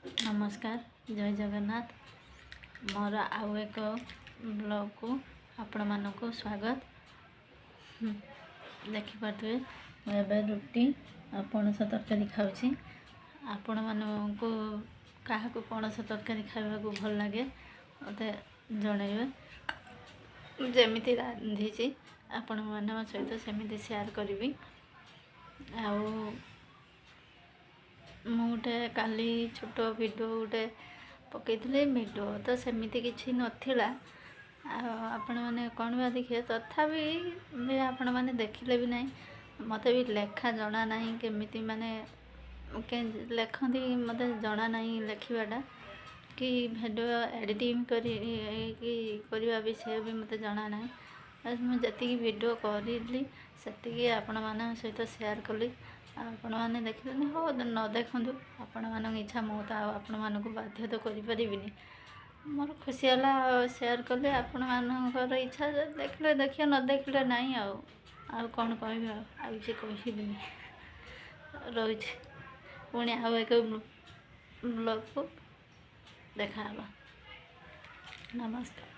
नमस्कार जय जगन्नाथ मोर आउ एक ब्लॉग को आपण मानक स्वागत। देखिपे मुझे रुटी पणस तरकारी खाऊँ। आपण मानक क्या पणस तरकारी खावा भल लगे मत जनइबे। जमी रांधि आपण मान सहित सेमती सेयार करी। मुझे काली छोट वीडियो गोटे पकई वीडियो तो सेमती किसी नाला आपण मैंने कौन बा देखिए तथापि आपण मैंने देखिले भी नहीं। मत भी लेखा जना ना केमी माने लेखती मत जना ना लेखाटा कि वीडियो एडिटिंग करवा विषय भी मत जना ना। मुझे जी वीडियो करी से आपण मान सहित सेयार कली। आपण मैंने देखिले हो न देखु आपण मान इच्छा मु तो आपण मानक बाध्य तो करें मोर खुशी है सेयार कले। आपण मानकर इच्छा देखिले देखिए न देखिले ना आउ कौन कह कही रही पुणी आउ एक ब्लॉग को देखा। नमस्कार।